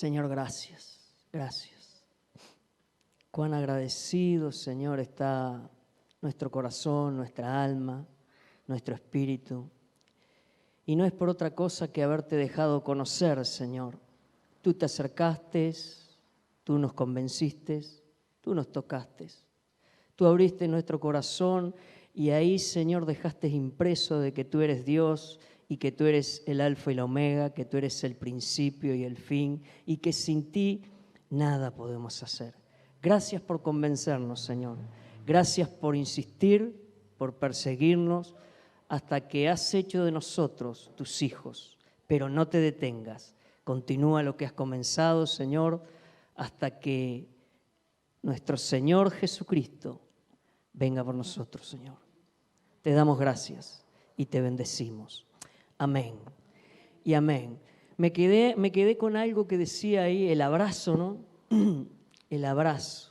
Señor, gracias, gracias. Cuán agradecido, Señor, está nuestro corazón, nuestra alma, nuestro espíritu. Y no es por otra cosa que haberte dejado conocer, Señor. Tú te acercaste, tú nos convenciste, tú nos tocaste. Tú abriste nuestro corazón y ahí, Señor, dejaste impreso de que tú eres Dios y que tú eres el alfa y la omega, que tú eres el principio y el fin y que sin ti nada podemos hacer. Gracias por convencernos, Señor. Gracias por insistir, por perseguirnos, hasta que has hecho de nosotros tus hijos. Pero no te detengas. Continúa lo que has comenzado, Señor, hasta que nuestro Señor Jesucristo venga por nosotros, Señor. Te damos gracias y te bendecimos. Amén y amén. Me quedé con algo que decía ahí, el abrazo, ¿no? El abrazo.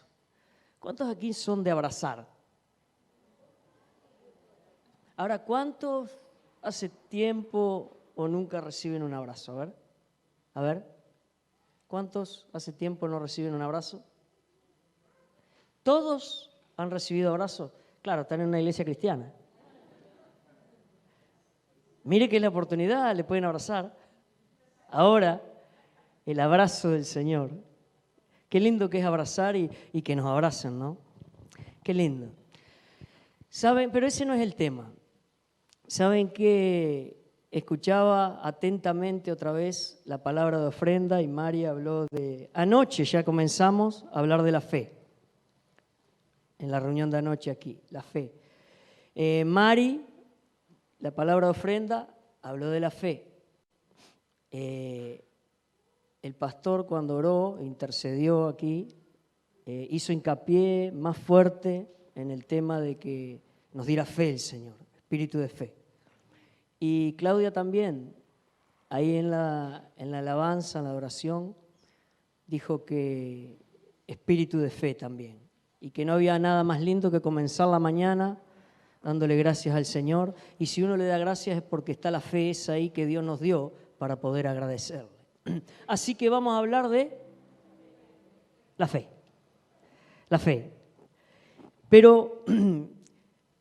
¿Cuántos aquí son de abrazar? Ahora, ¿cuántos hace tiempo o nunca reciben un abrazo? A ver, ¿cuántos hace tiempo no reciben un abrazo? ¿Todos han recibido abrazo? Claro, están en una iglesia cristiana. Mire que es la oportunidad, le pueden abrazar. Ahora, el abrazo del Señor. Qué lindo que es abrazar y que nos abracen, ¿no? Qué lindo. ¿Saben? Pero ese no es el tema. ¿Saben que escuchaba atentamente otra vez la palabra de ofrenda y Mari habló de... Anoche ya comenzamos a hablar de la fe. En la reunión de anoche aquí, la fe. Mari, la palabra de ofrenda, habló de la fe. El pastor cuando oró, intercedió aquí, hizo hincapié más fuerte en el tema de que nos diera fe el Señor, espíritu de fe. Y Claudia también, ahí en la alabanza, en la adoración, dijo que espíritu de fe también. Y que no había nada más lindo que comenzar la mañana dándole gracias al Señor. Y si uno le da gracias es porque está la fe esa ahí que Dios nos dio para poder agradecerle. Así que vamos a hablar de la fe. La fe. Pero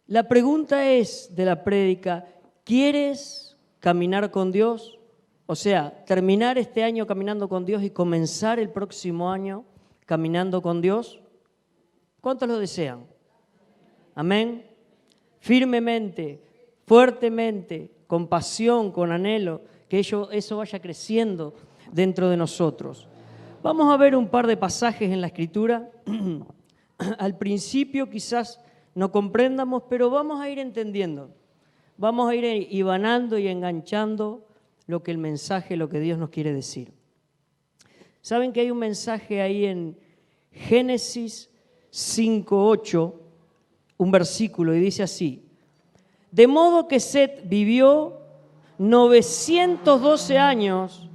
la pregunta es de la prédica, ¿quieres caminar con Dios? O sea, terminar este año caminando con Dios y comenzar el próximo año caminando con Dios. ¿Cuántos lo desean? Amén. Firmemente, fuertemente, con pasión, con anhelo, que eso vaya creciendo dentro de nosotros. Vamos a ver un par de pasajes en la Escritura. Al principio quizás no comprendamos, pero vamos a ir entendiendo. Vamos a ir hibanando y enganchando lo que el mensaje, lo que Dios nos quiere decir. ¿Saben que hay un mensaje ahí en Génesis 5:8, un versículo, y dice así: de modo que Set vivió 912 años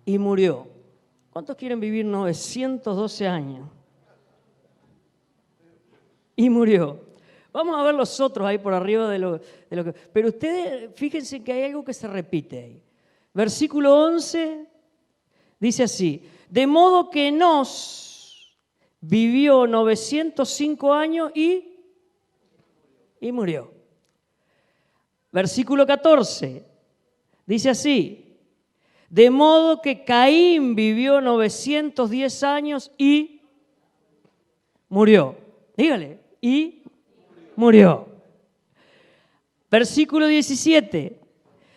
y murió. ¿Cuántos quieren vivir 912 años? Y murió. Vamos a ver los otros ahí por arriba de lo que... Pero ustedes, fíjense que hay algo que se repite ahí. Versículo 11 dice así: de modo que Enos vivió 905 años y murió. Versículo 14 dice así: de modo que Caín vivió 910 años y murió. Dígale, y murió. Versículo 17.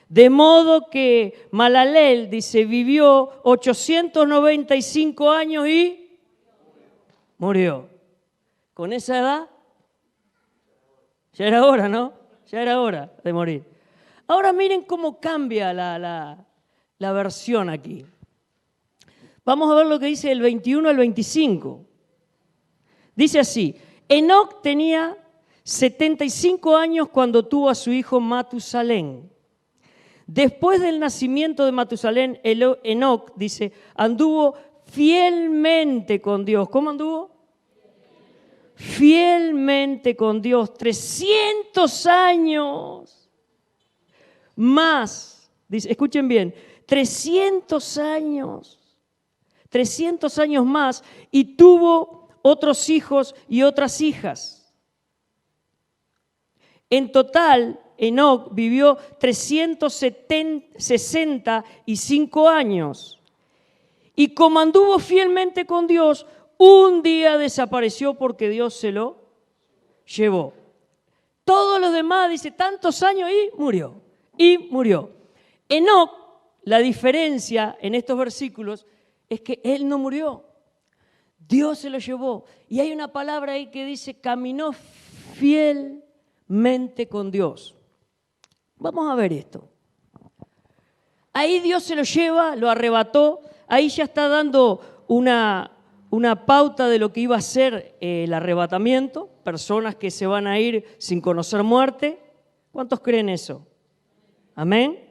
De modo que Malaleel, dice, vivió 895 años y murió. Con esa edad, ya era hora, ¿no? Ya era hora de morir. Ahora miren cómo cambia la versión aquí. Vamos a ver lo que dice del 21 al 25. Dice así: Enoc tenía 75 años cuando tuvo a su hijo Matusalén. Después del nacimiento de Matusalén, Enoc, dice, anduvo fielmente con Dios. ¿Cómo anduvo? Fielmente con Dios. 300 años más. Dice, escuchen bien, 300 años 300 años más y tuvo otros hijos y otras hijas. En total, Enoc vivió 365 años. Y como anduvo fielmente con Dios, un día desapareció porque Dios se lo llevó. Todos los demás, dice, tantos años y murió. Y murió. Enoc, la diferencia en estos versículos es que él no murió. Dios se lo llevó. Y hay una palabra ahí que dice, caminó fielmente con Dios. Vamos a ver esto. Ahí Dios se lo lleva, lo arrebató. Ahí ya está dando una pauta de lo que iba a ser el arrebatamiento. Personas que se van a ir sin conocer muerte. ¿Cuántos creen eso? Amén.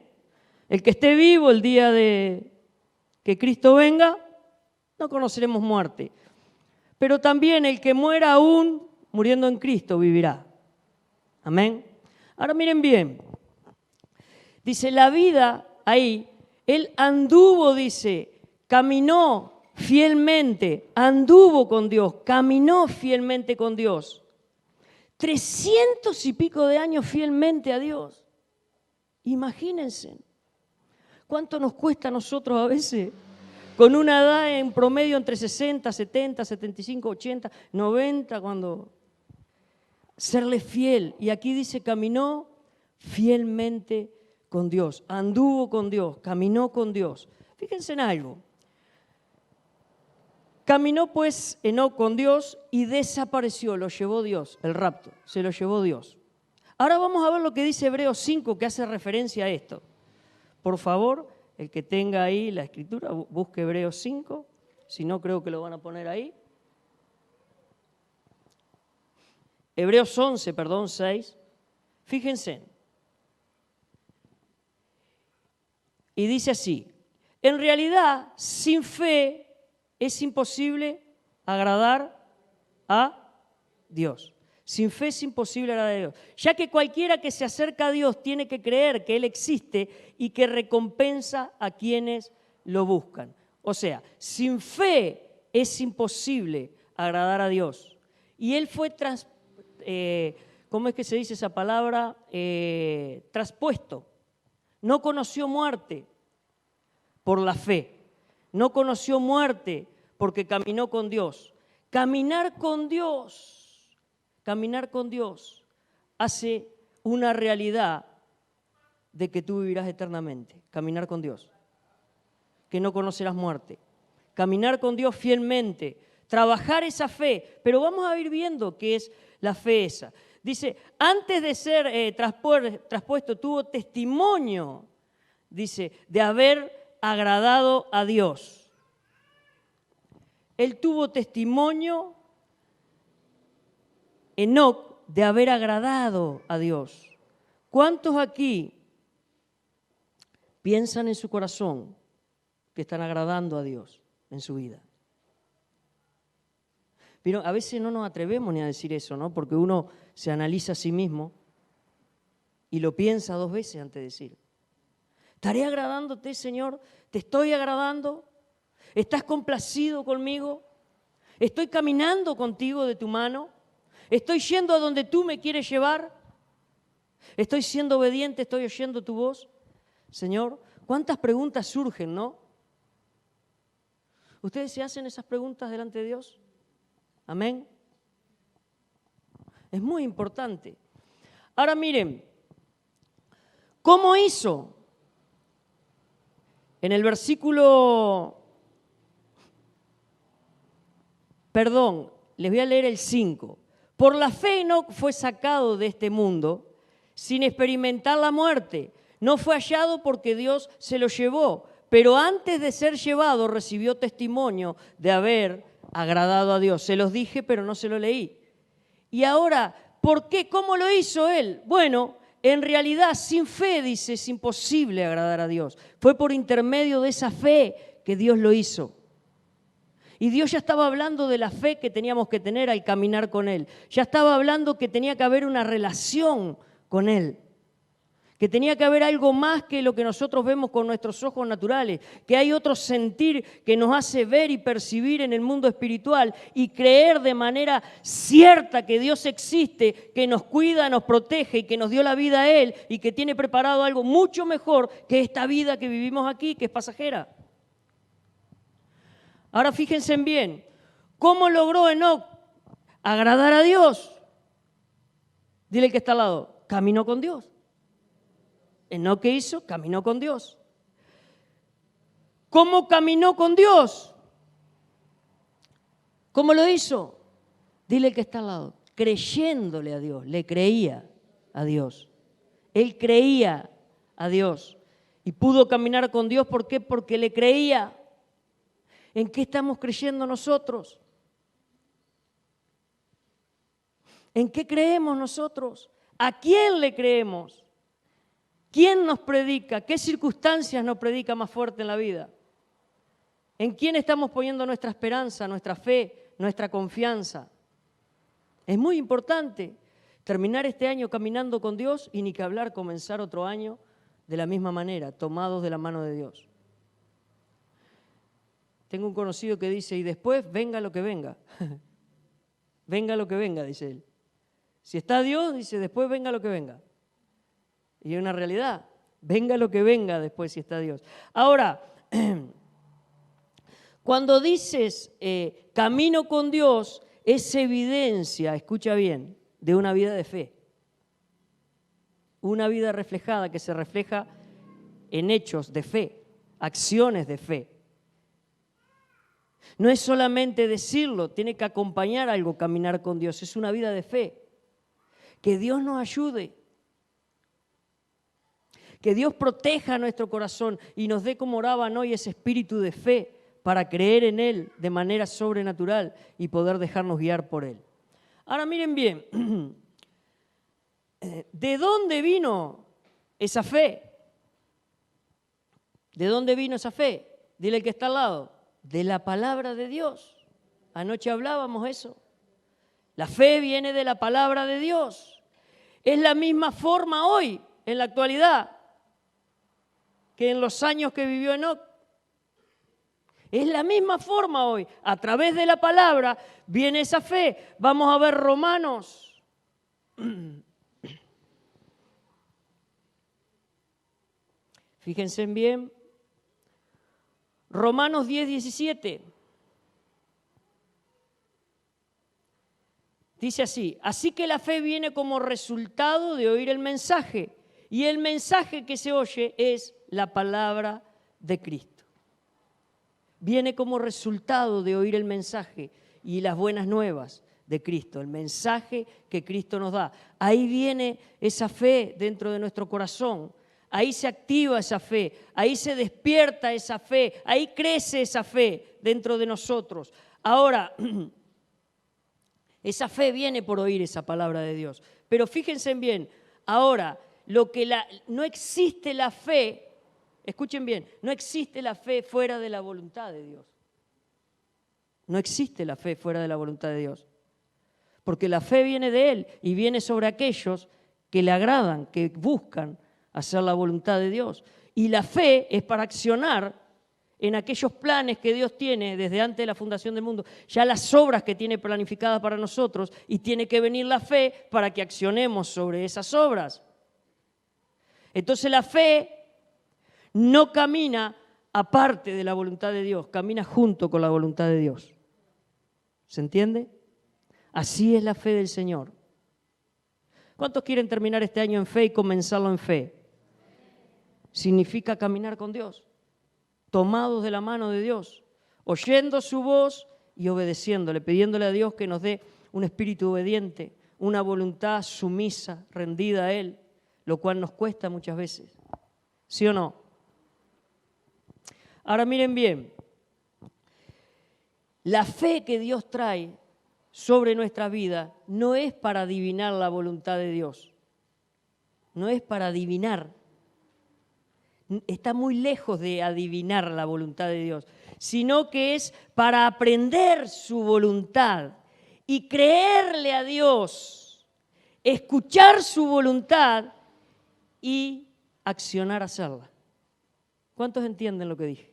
El que esté vivo el día de que Cristo venga, no conoceremos muerte. Pero también el que muera aún muriendo en Cristo vivirá. Amén. Ahora miren bien. Dice, la vida ahí, él anduvo, dice, caminó fielmente, anduvo con Dios, caminó fielmente con Dios. 300 y pico de años fielmente a Dios. Imagínense. ¿Cuánto nos cuesta a nosotros a veces, con una edad en promedio entre 60, 70, 75, 80, 90, cuando serle fiel? Y aquí dice, caminó fielmente con Dios, anduvo con Dios, caminó con Dios. Fíjense en algo. Caminó pues Enoc con Dios y desapareció, lo llevó Dios, el rapto, se lo llevó Dios. Ahora vamos a ver lo que dice Hebreos 5, que hace referencia a esto. Por favor, el que tenga ahí la escritura, busque Hebreos 5, si no creo que lo van a poner ahí. Hebreos 11, 6, fíjense. Y dice así, en realidad, sin fe es imposible agradar a Dios. Sin fe es imposible agradar a Dios, ya que cualquiera que se acerca a Dios tiene que creer que Él existe y que recompensa a quienes lo buscan. O sea, sin fe es imposible agradar a Dios. Y Él fue, ¿cómo es que se dice esa palabra? Traspuesto. No conoció muerte por la fe. No conoció muerte porque caminó con Dios. Caminar con Dios hace una realidad de que tú vivirás eternamente. Caminar con Dios. Que no conocerás muerte. Caminar con Dios fielmente. Trabajar esa fe. Pero vamos a ir viendo qué es la fe esa. Dice, antes de ser traspuesto, tuvo testimonio, dice, de haber agradado a Dios. Él tuvo testimonio, Enoc, de haber agradado a Dios. ¿Cuántos aquí piensan en su corazón que están agradando a Dios en su vida? Pero a veces no nos atrevemos ni a decir eso, ¿no? Porque uno se analiza a sí mismo y lo piensa 2 veces antes de decir. ¿Estaré agradándote, Señor? ¿Te estoy agradando? ¿Estás complacido conmigo? ¿Estoy caminando contigo de tu mano? ¿Estoy yendo a donde tú me quieres llevar? ¿Estoy siendo obediente? ¿Estoy oyendo tu voz? Señor, ¿cuántas preguntas surgen, no? ¿Ustedes se hacen esas preguntas delante de Dios? Amén. Es muy importante. Ahora miren, ¿cómo hizo? En el versículo, les voy a leer el 5. Por la fe Enoc fue sacado de este mundo sin experimentar la muerte. No fue hallado porque Dios se lo llevó, pero antes de ser llevado recibió testimonio de haber agradado a Dios. Se los dije, pero no se lo leí. Y ahora, ¿por qué? ¿Cómo lo hizo él? Bueno, en realidad sin fe, dice, es imposible agradar a Dios. Fue por intermedio de esa fe que Dios lo hizo. Y Dios ya estaba hablando de la fe que teníamos que tener al caminar con Él. Ya estaba hablando que tenía que haber una relación con Él. que tenía que haber algo más que lo que nosotros vemos con nuestros ojos naturales, que hay otro sentir que nos hace ver y percibir en el mundo espiritual y creer de manera cierta que Dios existe, que nos cuida, nos protege y que nos dio la vida a Él y que tiene preparado algo mucho mejor que esta vida que vivimos aquí, que es pasajera. Ahora fíjense bien, ¿cómo logró Enoc agradar a Dios? Dile que está al lado, caminó con Dios. Enoc, ¿qué hizo? Caminó con Dios. ¿Cómo caminó con Dios? ¿Cómo lo hizo? Dile que está al lado, creyéndole a Dios, le creía a Dios. Él creía a Dios y pudo caminar con Dios. ¿Por qué? Porque le creía. ¿En qué estamos creyendo nosotros? ¿En qué creemos nosotros? ¿A quién le creemos? ¿Quién nos predica? ¿Qué circunstancias nos predica más fuerte en la vida? ¿En quién estamos poniendo nuestra esperanza, nuestra fe, nuestra confianza? Es muy importante terminar este año caminando con Dios y ni que hablar comenzar otro año de la misma manera, tomados de la mano de Dios. Tengo un conocido que dice, y después venga lo que venga. Venga lo que venga, dice él. Si está Dios, dice, después venga lo que venga. Y es una realidad, venga lo que venga después si está Dios. Ahora, cuando dices camino con Dios, es evidencia, escucha bien, de una vida de fe. Una vida reflejada que se refleja en hechos de fe, acciones de fe. No es solamente decirlo, tiene que acompañar algo caminar con Dios, es una vida de fe. Que Dios nos ayude. Que Dios proteja nuestro corazón y nos dé, como oraban hoy, ese espíritu de fe para creer en Él de manera sobrenatural y poder dejarnos guiar por Él. Ahora miren bien, ¿de dónde vino esa fe? ¿De dónde vino esa fe? Dile al que está al lado, de la palabra de Dios. Anoche hablábamos eso. La fe viene de la palabra de Dios. Es la misma forma hoy, en la actualidad, que en los años que vivió Enoc. Es la misma forma hoy. A través de la palabra viene esa fe. Vamos a ver Romanos. Fíjense bien. Romanos 10:17. Dice así, así que la fe viene como resultado de oír el mensaje. Y el mensaje que se oye es la palabra de Cristo. Viene como resultado de oír el mensaje y las buenas nuevas de Cristo, el mensaje que Cristo nos da. Ahí viene esa fe dentro de nuestro corazón, ahí se activa esa fe, ahí se despierta esa fe, ahí crece esa fe dentro de nosotros. Ahora, esa fe viene por oír esa palabra de Dios. Pero fíjense bien, ahora, no existe la fe, escuchen bien, no existe la fe fuera de la voluntad de Dios. No existe la fe fuera de la voluntad de Dios. Porque la fe viene de Él y viene sobre aquellos que le agradan, que buscan hacer la voluntad de Dios. Y la fe es para accionar en aquellos planes que Dios tiene desde antes de la fundación del mundo, ya las obras que tiene planificadas para nosotros, y tiene que venir la fe para que accionemos sobre esas obras. Entonces la fe no camina aparte de la voluntad de Dios, camina junto con la voluntad de Dios. ¿Se entiende? Así es la fe del Señor. ¿Cuántos quieren terminar este año en fe y comenzarlo en fe? Significa caminar con Dios, tomados de la mano de Dios, oyendo su voz y obedeciéndole, pidiéndole a Dios que nos dé un espíritu obediente, una voluntad sumisa, rendida a Él, lo cual nos cuesta muchas veces. ¿Sí o no? Ahora miren bien, la fe que Dios trae sobre nuestra vida no es para adivinar la voluntad de Dios, no es para adivinar, está muy lejos de adivinar la voluntad de Dios, sino que es para aprender su voluntad y creerle a Dios, escuchar su voluntad y accionar a hacerla. ¿Cuántos entienden lo que dije?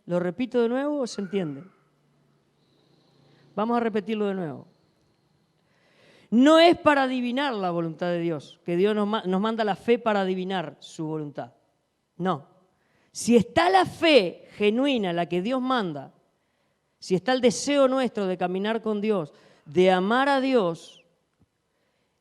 ¿Lo repito de nuevo o se entiende? Vamos a repetirlo de nuevo. No es para adivinar la voluntad de Dios, que Dios nos manda la fe para adivinar su voluntad. No. Si está la fe genuina, la que Dios manda, si está el deseo nuestro de caminar con Dios, de amar a Dios,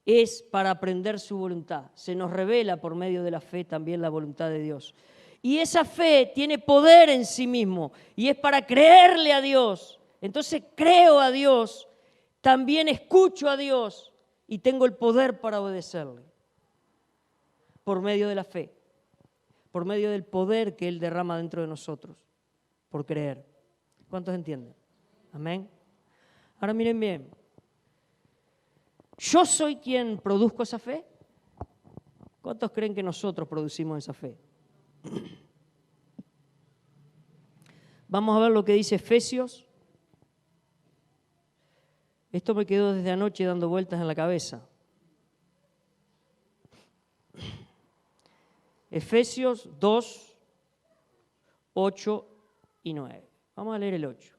es para aprender su voluntad. Se nos revela por medio de la fe también la voluntad de Dios. Y esa fe tiene poder en sí mismo y es para creerle a Dios. Entonces creo a Dios, también escucho a Dios y tengo el poder para obedecerle. Por medio de la fe, por medio del poder que Él derrama dentro de nosotros, por creer. ¿Cuántos entienden? Amén. Ahora miren bien. ¿Yo soy quien produzco esa fe? ¿Cuántos creen que nosotros producimos esa fe? Vamos a ver lo que dice Efesios. Esto me quedó desde anoche dando vueltas en la cabeza. Efesios 2, 8 y 9. Vamos a leer el 8.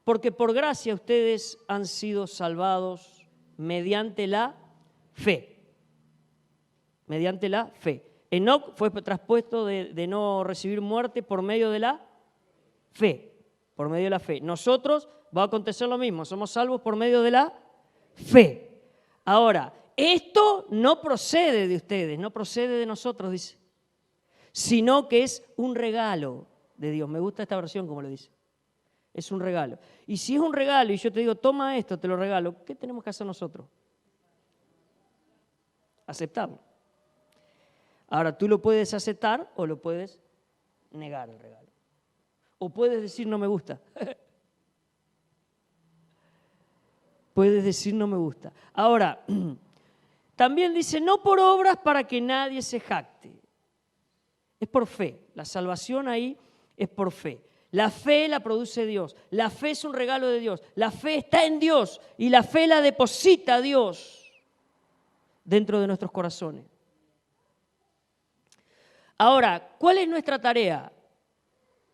Porque por gracia ustedes han sido salvados mediante la fe. Mediante la fe. Enoc fue traspuesto de no recibir muerte por medio de la fe. Por medio de la fe. Nosotros va a acontecer lo mismo. Somos salvos por medio de la fe. Ahora, esto no procede de ustedes, no procede de nosotros, dice. Sino que es un regalo de Dios. Me gusta esta versión como lo dice. Es un regalo. Y si es un regalo y yo te digo, toma esto, te lo regalo, ¿qué tenemos que hacer nosotros? Aceptarlo. Ahora, tú lo puedes aceptar o lo puedes negar el regalo. O puedes decir, no me gusta. Puedes decir, no me gusta. Ahora, también dice, no por obras para que nadie se jacte. Es por fe. La salvación ahí es por fe. La fe la produce Dios. La fe es un regalo de Dios. La fe está en Dios y la fe la deposita Dios dentro de nuestros corazones. Ahora, ¿cuál es nuestra tarea?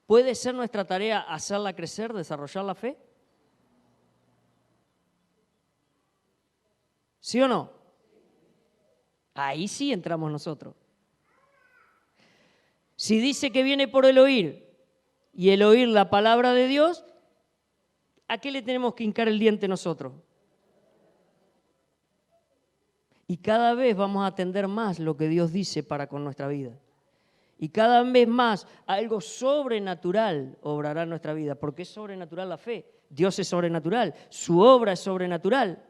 ¿Puede ser nuestra tarea hacerla crecer, desarrollar la fe? ¿Sí o no? Ahí sí entramos nosotros. Si dice que viene por el oír y el oír la palabra de Dios, ¿a qué le tenemos que hincar el diente nosotros? Y cada vez vamos a atender más lo que Dios dice para con nuestra vida. Y cada vez más algo sobrenatural obrará en nuestra vida. ¿Por qué es sobrenatural la fe? Dios es sobrenatural, su obra es sobrenatural.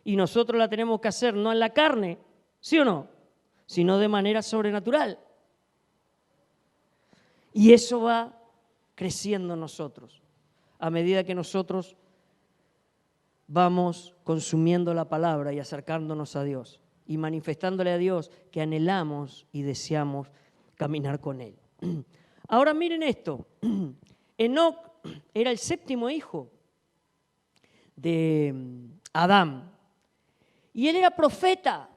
Y nosotros la tenemos que hacer no en la carne, ¿sí o no? Sino de manera sobrenatural. Y eso va creciendo en nosotros. A medida que nosotros vamos consumiendo la palabra y acercándonos a Dios. Y manifestándole a Dios que anhelamos y deseamos caminar con Él. Ahora miren esto. Enoc era el séptimo hijo de Adán. Y él era profeta.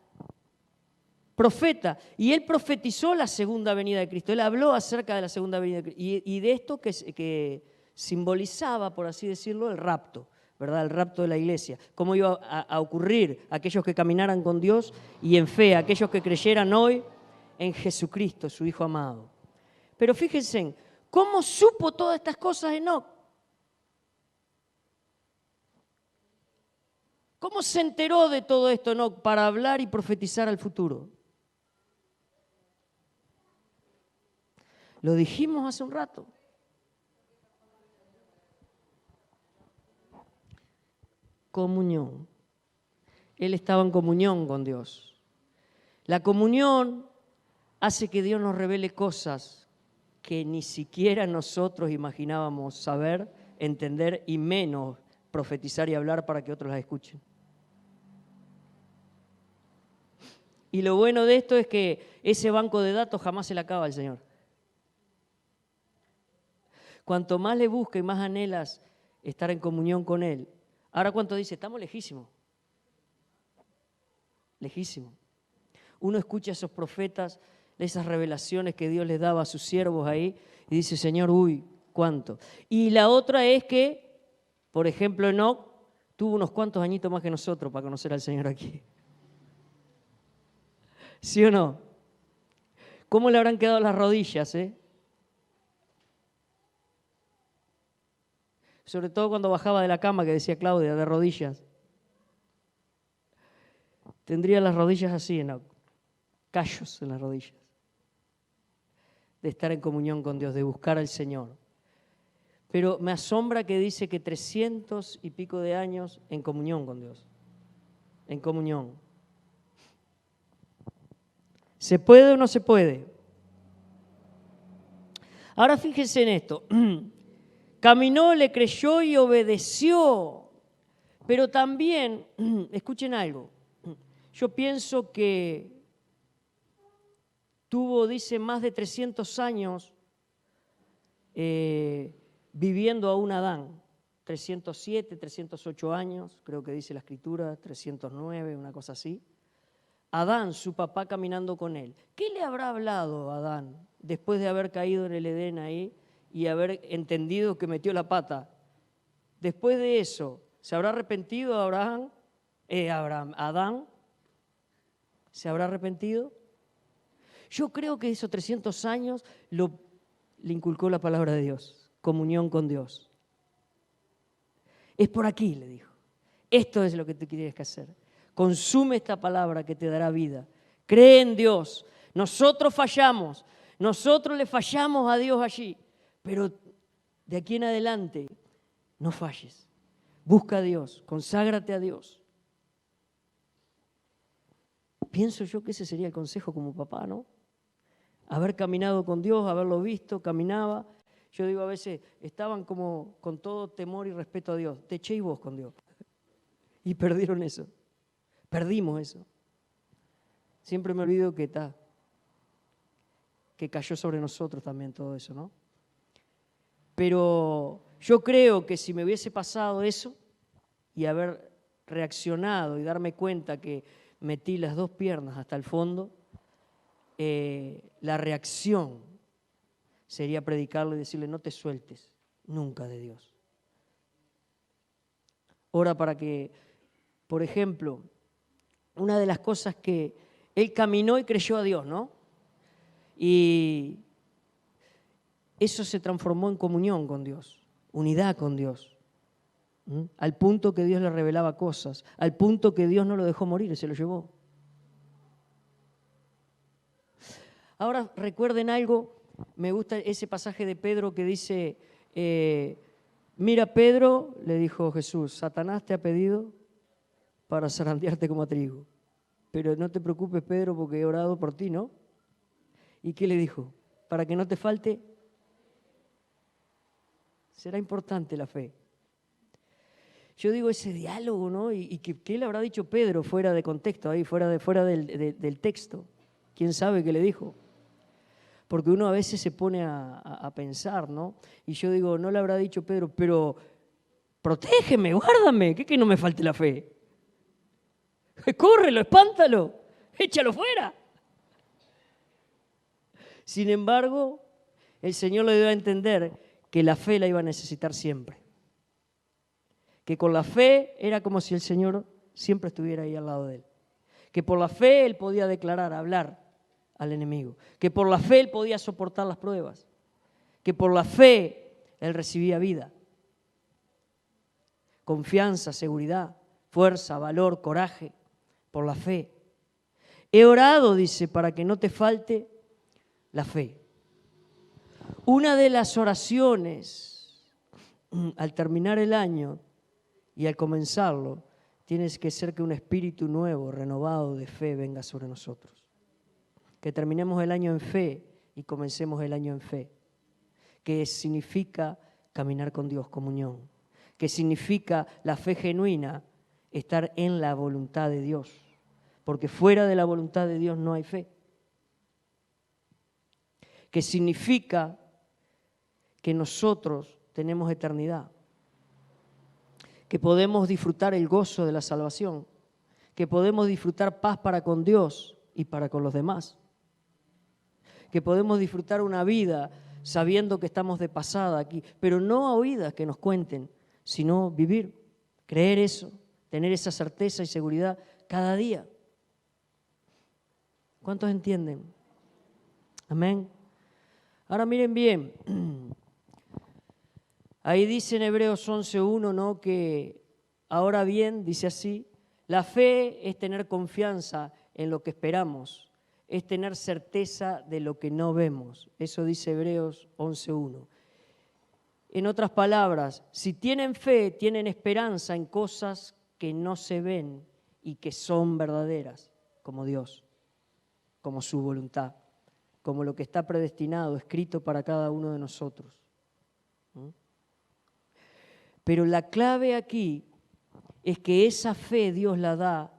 Y él profetizó la segunda venida de Cristo. Él habló acerca de la segunda venida de Cristo. Y de esto que simbolizaba, por así decirlo, el rapto, ¿verdad? El rapto de la iglesia. Cómo iba a ocurrir a aquellos que caminaran con Dios y en fe, a aquellos que creyeran hoy en Jesucristo, su Hijo amado. Pero fíjense, ¿cómo supo todas estas cosas Enoc? ¿Cómo se enteró de todo esto Enoc para hablar y profetizar al futuro? Lo dijimos hace un rato. Comunión. Él estaba en comunión con Dios. La comunión hace que Dios nos revele cosas que ni siquiera nosotros imaginábamos saber, entender y menos profetizar y hablar para que otros las escuchen. Y lo bueno de esto es que ese banco de datos jamás se le acaba al Señor. Cuanto más le busca y más anhelas estar en comunión con Él. Ahora, ¿cuánto dice? Estamos lejísimos. Lejísimos. Uno escucha a esos profetas, esas revelaciones que Dios les daba a sus siervos ahí, y dice, Señor, uy, ¿cuánto? Y la otra es que, por ejemplo, Enoc tuvo unos cuantos añitos más que nosotros para conocer al Señor aquí. ¿Sí o no? ¿Cómo le habrán quedado las rodillas, Sobre todo cuando bajaba de la cama, que decía Claudia, de rodillas. Tendría las rodillas así, Enoc, callos en las rodillas. De estar en comunión con Dios, de buscar al Señor. Pero me asombra que dice que 300 y pico de años en comunión con Dios. En comunión. ¿Se puede o no se puede? Ahora fíjense en esto. Caminó, le creyó y obedeció. Pero también, escuchen algo, yo pienso que tuvo, dice, más de 300 años viviendo aún Adán. 307, 308 años, creo que dice la Escritura, 309, una cosa así. Adán, su papá, caminando con él. ¿Qué le habrá hablado a Adán después de haber caído en el Edén ahí y haber entendido que metió la pata? Después de eso, ¿se habrá arrepentido Adán? ¿Se habrá arrepentido? Yo creo que esos 300 años le inculcó la palabra de Dios, comunión con Dios. Es por aquí, le dijo. Esto es lo que tú tienes que hacer. Consume esta palabra que te dará vida. Cree en Dios. Nosotros fallamos. Nosotros le fallamos a Dios allí. Pero de aquí en adelante, no falles. Busca a Dios. Conságrate a Dios. Pienso yo que ese sería el consejo como papá, ¿no? Haber caminado con Dios, haberlo visto, caminaba. Yo digo a veces, estaban como con todo temor y respeto a Dios. Te eché y vos con Dios. Y perdieron eso. Perdimos eso. Siempre me olvido que cayó sobre nosotros también todo eso, ¿no? Pero yo creo que si me hubiese pasado eso y haber reaccionado y darme cuenta que metí las dos piernas hasta el fondo, la reacción sería predicarle y decirle, no te sueltes nunca de Dios. Ora para que, por ejemplo, una de las cosas que él caminó y creyó a Dios, ¿no? Y eso se transformó en comunión con Dios, unidad con Dios, al punto que Dios le revelaba cosas, al punto que Dios no lo dejó morir, se lo llevó. Ahora recuerden algo, me gusta ese pasaje de Pedro que dice, mira Pedro, le dijo Jesús, Satanás te ha pedido para zarandearte como a trigo. Pero no te preocupes, Pedro, porque he orado por ti, ¿no? ¿Y qué le dijo? Para que no te falte, será importante la fe. Yo digo ese diálogo, ¿no? Y ¿qué le habrá dicho Pedro fuera de contexto, ahí fuera del texto? ¿Quién sabe qué le dijo? Porque uno a veces se pone a pensar, ¿no? Y yo digo, no le habrá dicho Pedro, pero protégeme, guárdame, que no me falte la fe. Córrelo, espántalo, échalo fuera. Sin embargo, el Señor le dio a entender que la fe la iba a necesitar siempre. Que con la fe era como si el Señor siempre estuviera ahí al lado de él. Que por la fe él podía declarar, hablar al enemigo. Que por la fe él podía soportar las pruebas. Que por la fe él recibía vida. Confianza, seguridad, fuerza, valor, coraje. Por la fe. He orado, dice, para que no te falte la fe. Una de las oraciones al terminar el año y al comenzarlo, tienes que ser que un espíritu nuevo, renovado de fe venga sobre nosotros. Que terminemos el año en fe y comencemos el año en fe. Que significa caminar con Dios, comunión. Que significa la fe genuina, estar en la voluntad de Dios. Porque fuera de la voluntad de Dios no hay fe. Que significa que nosotros tenemos eternidad. Que podemos disfrutar el gozo de la salvación. Que podemos disfrutar paz para con Dios y para con los demás. Que podemos disfrutar una vida sabiendo que estamos de pasada aquí, pero no a oídas que nos cuenten, sino vivir, creer eso, tener esa certeza y seguridad cada día. ¿Cuántos entienden? Amén. Ahora miren bien, ahí dice en Hebreos 11:1, ¿no? Que ahora bien, dice así, la fe es tener confianza en lo que esperamos, es tener certeza de lo que no vemos. Eso dice Hebreos 11:1. En otras palabras, si tienen fe, tienen esperanza en cosas que no se ven y que son verdaderas, como Dios, como su voluntad, como lo que está predestinado, escrito para cada uno de nosotros. Pero la clave aquí es que esa fe Dios la da.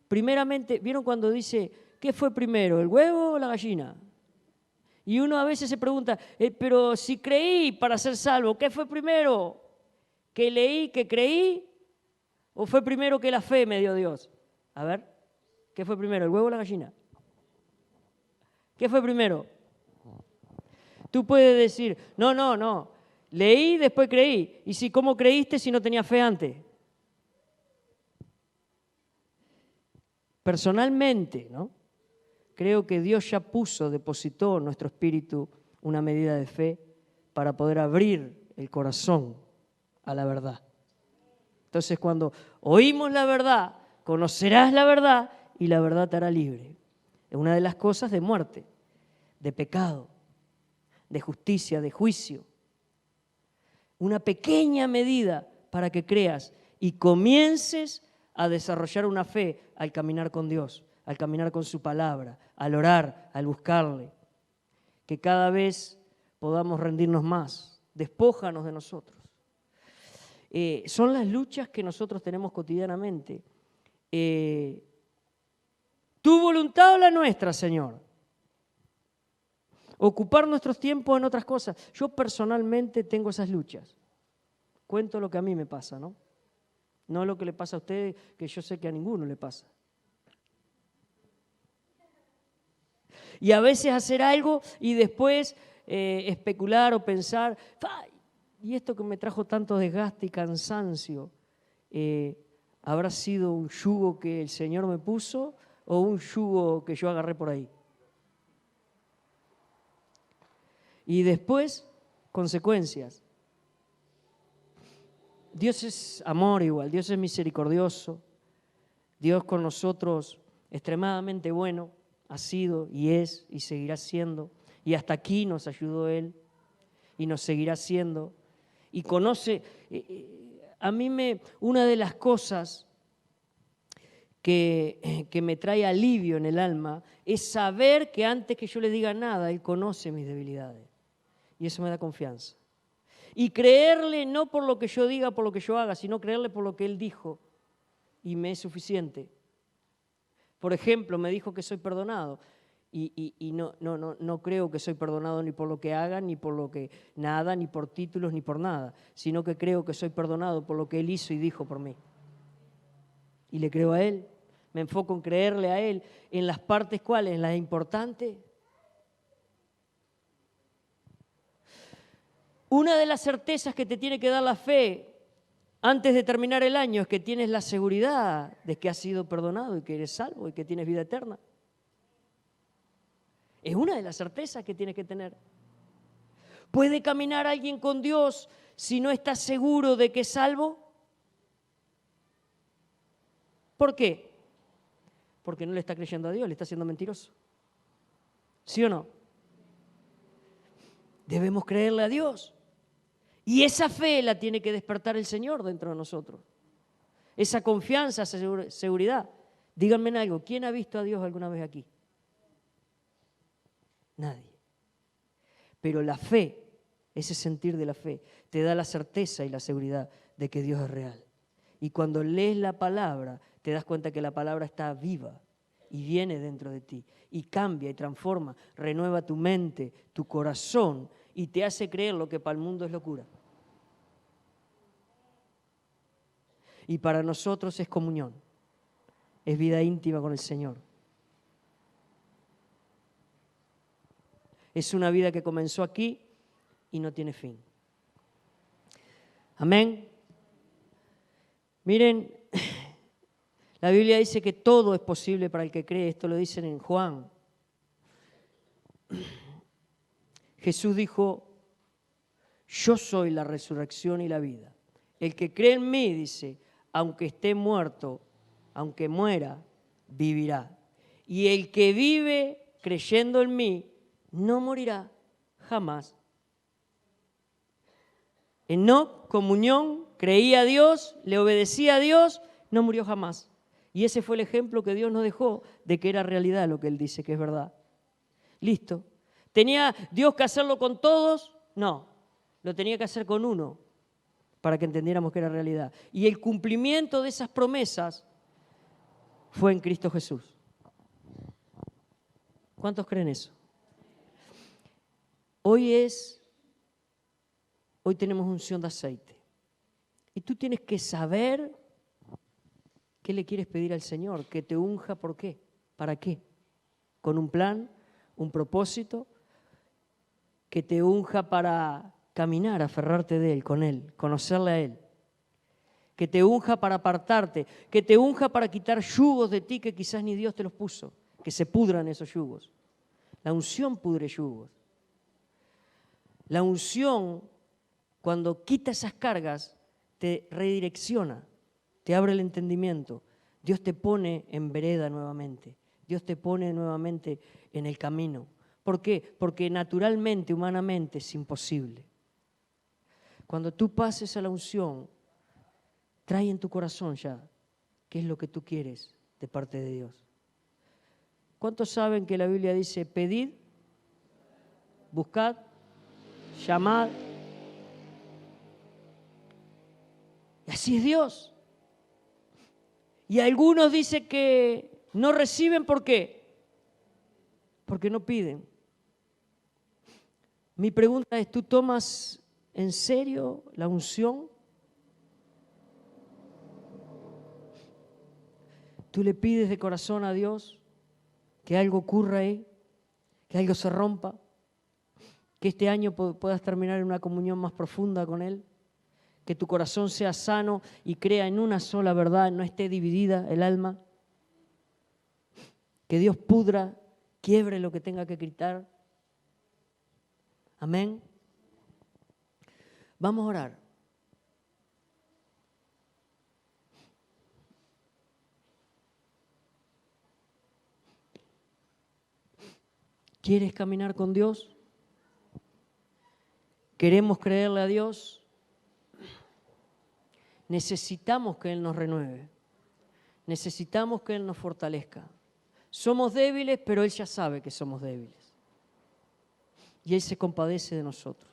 Primeramente, ¿vieron cuando dice, qué fue primero, el huevo o la gallina? Y uno a veces se pregunta, pero si creí para ser salvo, ¿qué fue primero? ¿Que leí, que creí? ¿O fue primero que la fe me dio Dios? A ver, ¿qué fue primero, el huevo o la gallina? ¿Qué fue primero? Tú puedes decir, no, leí, después creí. ¿Y si cómo creíste si no tenías fe antes? Personalmente, ¿no? Creo que Dios ya depositó en nuestro espíritu una medida de fe para poder abrir el corazón a la verdad. Entonces, cuando oímos la verdad, conocerás la verdad y la verdad te hará libre. Es una de las cosas de muerte, de pecado, de justicia, de juicio. Una pequeña medida para que creas y comiences a desarrollar una fe al caminar con Dios, al caminar con su palabra, al orar, al buscarle. Que cada vez podamos rendirnos más. Despójanos de nosotros. Son las luchas que nosotros tenemos cotidianamente. ¿Tu voluntad o la nuestra, Señor? Ocupar nuestros tiempos en otras cosas. Yo personalmente tengo esas luchas. Cuento lo que a mí me pasa, ¿no? No lo que le pasa a ustedes, que yo sé que a ninguno le pasa. Y a veces hacer algo y después especular o pensar, y esto que me trajo tanto desgaste y cansancio, ¿habrá sido un yugo que el Señor me puso o un yugo que yo agarré por ahí? Y después, consecuencias. Dios es amor igual, Dios es misericordioso, Dios con nosotros extremadamente bueno, ha sido y es y seguirá siendo. Y hasta aquí nos ayudó Él y nos seguirá siendo. Y conoce, una de las cosas que me trae alivio en el alma es saber que antes que yo le diga nada, Él conoce mis debilidades. Y eso me da confianza. Y creerle no por lo que yo diga, por lo que yo haga, sino creerle por lo que Él dijo. Y me es suficiente. Por ejemplo, me dijo que soy perdonado. Y no creo que soy perdonado ni por lo que haga, ni por lo que nada, ni por títulos, ni por nada. Sino que creo que soy perdonado por lo que Él hizo y dijo por mí. Y le creo a Él. Me enfoco en creerle a Él. ¿En las partes cuáles? ¿En las importantes? Una de las certezas que te tiene que dar la fe antes de terminar el año es que tienes la seguridad de que has sido perdonado y que eres salvo y que tienes vida eterna. Es una de las certezas que tienes que tener. ¿Puede caminar alguien con Dios si no está seguro de que es salvo? ¿Por qué? Porque no le está creyendo a Dios, le está siendo mentiroso. ¿Sí o no? Debemos creerle a Dios. Y esa fe la tiene que despertar el Señor dentro de nosotros. Esa confianza, esa seguridad. Díganme algo, ¿quién ha visto a Dios alguna vez aquí? Nadie. Pero la fe, ese sentir de la fe, te da la certeza y la seguridad de que Dios es real. Y cuando lees la palabra, te das cuenta que la palabra está viva y viene dentro de ti. Y cambia y transforma, renueva tu mente, tu corazón y te hace creer lo que para el mundo es locura. Y para nosotros es comunión, es vida íntima con el Señor. Es una vida que comenzó aquí y no tiene fin. Amén. Miren, la Biblia dice que todo es posible para el que cree. Esto lo dicen en Juan. Jesús dijo, yo soy la resurrección y la vida. El que cree en mí, dice, aunque esté muerto, aunque muera, vivirá. Y el que vive creyendo en mí, no morirá jamás. Enoc, comunión, creía a Dios, le obedecía a Dios, no murió jamás. Y ese fue el ejemplo que Dios nos dejó de que era realidad lo que Él dice, que es verdad. Listo. ¿Tenía Dios que hacerlo con todos? No, lo tenía que hacer con uno para que entendiéramos que era realidad. Y el cumplimiento de esas promesas fue en Cristo Jesús. ¿Cuántos creen eso? Hoy tenemos unción de aceite. Y tú tienes que saber qué le quieres pedir al Señor, que te unja, ¿por qué? ¿Para qué? Con un plan, un propósito, que te unja para caminar, aferrarte de Él, con Él, conocerle a Él. Que te unja para apartarte, que te unja para quitar yugos de ti que quizás ni Dios te los puso, que se pudran esos yugos. La unción pudre yugos. La unción, cuando quita esas cargas, te redirecciona, te abre el entendimiento. Dios te pone en vereda nuevamente. Dios te pone nuevamente en el camino. ¿Por qué? Porque naturalmente, humanamente, es imposible. Cuando tú pases a la unción, trae en tu corazón ya qué es lo que tú quieres de parte de Dios. ¿Cuántos saben que la Biblia dice, pedid, buscad, llamad? Y así es Dios. Y algunos dicen que no reciben, ¿por qué? Porque no piden. Mi pregunta es, ¿tú tomas en serio la unción? ¿Tú le pides de corazón a Dios que algo ocurra ahí, que algo se rompa, que este año puedas terminar en una comunión más profunda con Él, que tu corazón sea sano y crea en una sola verdad, no esté dividida el alma, que Dios pudra, quiebre lo que tenga que quitar? Amén. Vamos a orar. ¿Quieres caminar con Dios? ¿Queremos creerle a Dios? Necesitamos que Él nos renueve. Necesitamos que Él nos fortalezca. Somos débiles, pero Él ya sabe que somos débiles. Y Él se compadece de nosotros.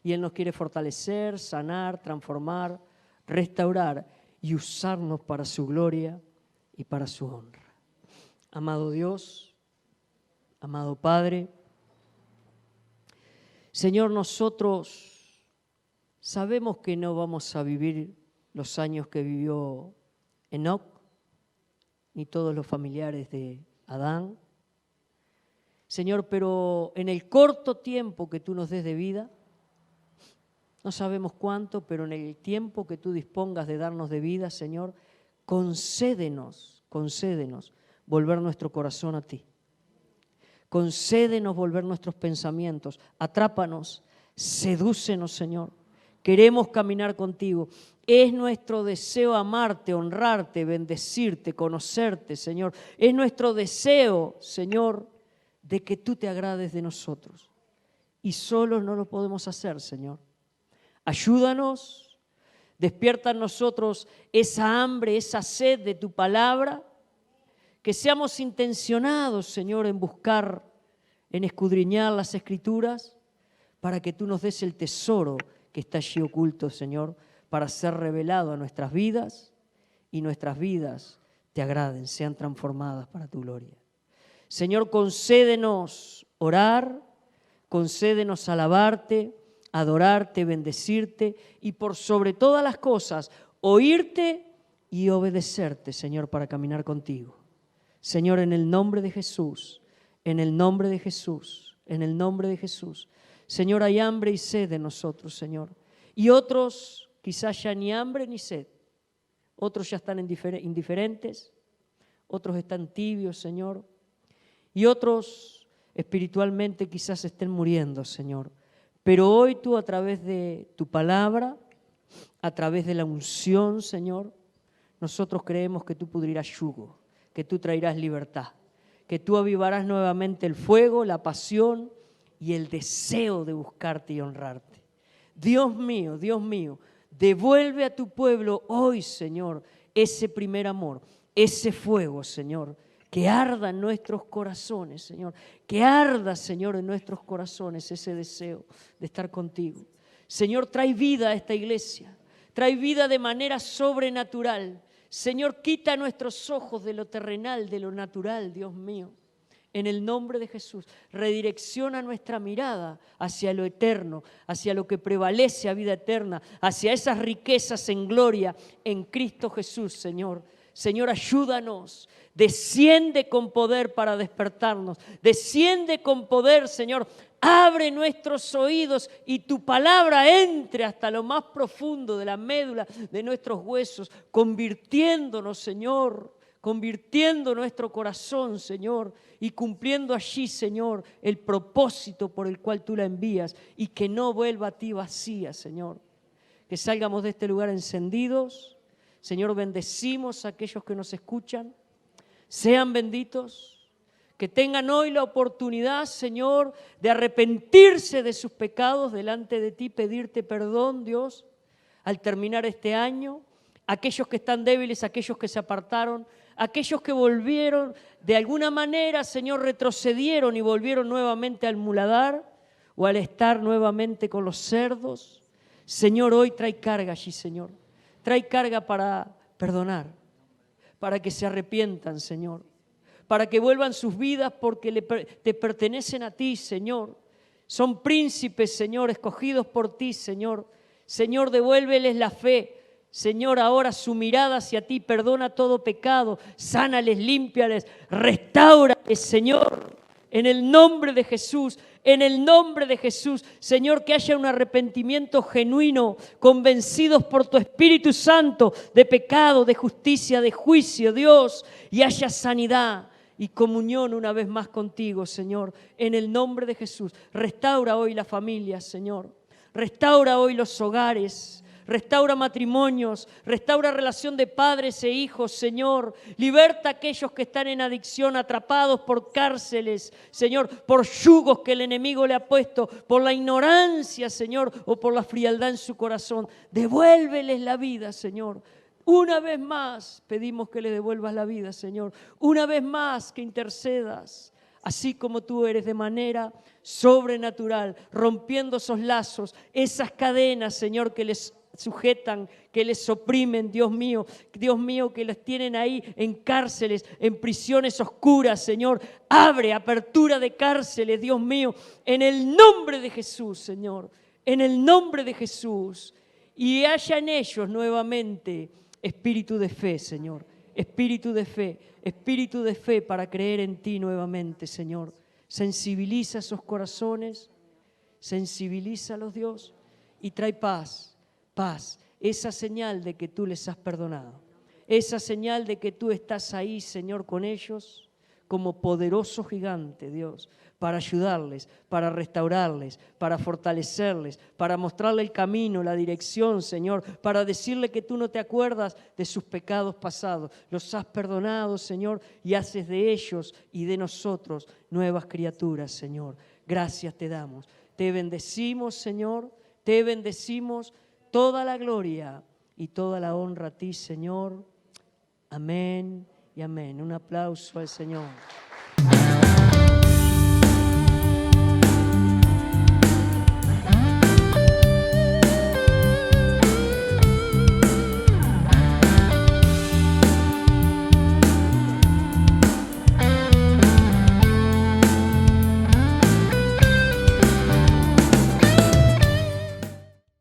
Y Él nos quiere fortalecer, sanar, transformar, restaurar y usarnos para su gloria y para su honra. Amado Dios, amado Padre, Señor, nosotros sabemos que no vamos a vivir los años que vivió Enoc, ni todos los familiares de Adán. Señor, pero en el corto tiempo que tú nos des de vida, no sabemos cuánto, pero en el tiempo que tú dispongas de darnos de vida, Señor, concédenos volver nuestro corazón a ti. Concédenos volver nuestros pensamientos, atrápanos, sedúcenos, Señor. Queremos caminar contigo. Es nuestro deseo amarte, honrarte, bendecirte, conocerte, Señor. Es nuestro deseo, Señor, de que tú te agrades de nosotros. Y solos no lo podemos hacer, Señor. Ayúdanos, despierta en nosotros esa hambre, esa sed de tu palabra. Que seamos intencionados, Señor, en buscar, en escudriñar las Escrituras, para que tú nos des el tesoro que está allí oculto, Señor, para ser revelado a nuestras vidas y nuestras vidas te agraden, sean transformadas para tu gloria. Señor, concédenos orar, concédenos alabarte, adorarte, bendecirte y por sobre todas las cosas, oírte y obedecerte, Señor, para caminar contigo. Señor, en el nombre de Jesús, en el nombre de Jesús, en el nombre de Jesús. Señor, hay hambre y sed de nosotros, Señor. Y otros quizás ya ni hambre ni sed. Otros ya están indiferentes, otros están tibios, Señor. Y otros espiritualmente quizás estén muriendo, Señor. Pero hoy tú, a través de tu palabra, a través de la unción, Señor, nosotros creemos que tú pudrirás yugo, que tú traerás libertad, que tú avivarás nuevamente el fuego, la pasión y el deseo de buscarte y honrarte. Dios mío, devuelve a tu pueblo hoy, Señor, ese primer amor, ese fuego, Señor, que arda en nuestros corazones, Señor, que arda, Señor, en nuestros corazones ese deseo de estar contigo. Señor, trae vida a esta iglesia, trae vida de manera sobrenatural. Señor, quita nuestros ojos de lo terrenal, de lo natural, Dios mío. En el nombre de Jesús, redirecciona nuestra mirada hacia lo eterno, hacia lo que prevalece a vida eterna, hacia esas riquezas en gloria en Cristo Jesús, Señor. Señor, ayúdanos, desciende con poder para despertarnos, desciende con poder, Señor. Abre nuestros oídos y tu palabra entre hasta lo más profundo de la médula de nuestros huesos, convirtiéndonos, Señor, convirtiendo nuestro corazón, Señor, y cumpliendo allí, Señor, el propósito por el cual tú la envías y que no vuelva a ti vacía, Señor. Que salgamos de este lugar encendidos. Señor, bendecimos a aquellos que nos escuchan. Sean benditos. Que tengan hoy la oportunidad, Señor, de arrepentirse de sus pecados delante de ti, pedirte perdón, Dios, al terminar este año. Aquellos que están débiles, aquellos que se apartaron, aquellos que volvieron, de alguna manera, Señor, retrocedieron y volvieron nuevamente al muladar o al estar nuevamente con los cerdos. Señor, hoy trae carga allí, Señor. Trae carga para perdonar, para que se arrepientan, Señor, para que vuelvan sus vidas porque te pertenecen a ti, Señor. Son príncipes, Señor, escogidos por ti, Señor. Señor, devuélveles la fe. Señor, ahora su mirada hacia ti, perdona todo pecado, sánales, límpiales, restáurales, Señor, en el nombre de Jesús, en el nombre de Jesús. Señor, que haya un arrepentimiento genuino, convencidos por tu Espíritu Santo de pecado, de justicia, de juicio, Dios, y haya sanidad y comunión una vez más contigo, Señor, en el nombre de Jesús. Restaura hoy la familia, Señor, restaura hoy los hogares, restaura matrimonios, restaura relación de padres e hijos, Señor. Liberta a aquellos que están en adicción, atrapados por cárceles, Señor, por yugos que el enemigo le ha puesto, por la ignorancia, Señor, o por la frialdad en su corazón. Devuélveles la vida, Señor. Una vez más pedimos que le devuelvas la vida, Señor. Una vez más que intercedas, así como tú eres, de manera sobrenatural, rompiendo esos lazos, esas cadenas, Señor, que les sujetan, que les oprimen, Dios mío, que los tienen ahí en cárceles, en prisiones oscuras, Señor. Abre apertura de cárceles, Dios mío, en el nombre de Jesús, Señor, en el nombre de Jesús. Y haya en ellos nuevamente espíritu de fe, Señor, espíritu de fe para creer en ti nuevamente, Señor. Sensibiliza esos corazones, sensibilízalos, Dios, y trae paz, esa señal de que tú les has perdonado, esa señal de que tú estás ahí, Señor, con ellos como poderoso gigante, Dios, para ayudarles, para restaurarles, para fortalecerles, para mostrarle el camino, la dirección, Señor, para decirle que tú no te acuerdas de sus pecados pasados, los has perdonado, Señor, y haces de ellos y de nosotros nuevas criaturas, Señor. Gracias te damos, te bendecimos, Señor, te bendecimos. Toda la gloria y toda la honra a ti, Señor. Amén y amén. Un aplauso al Señor.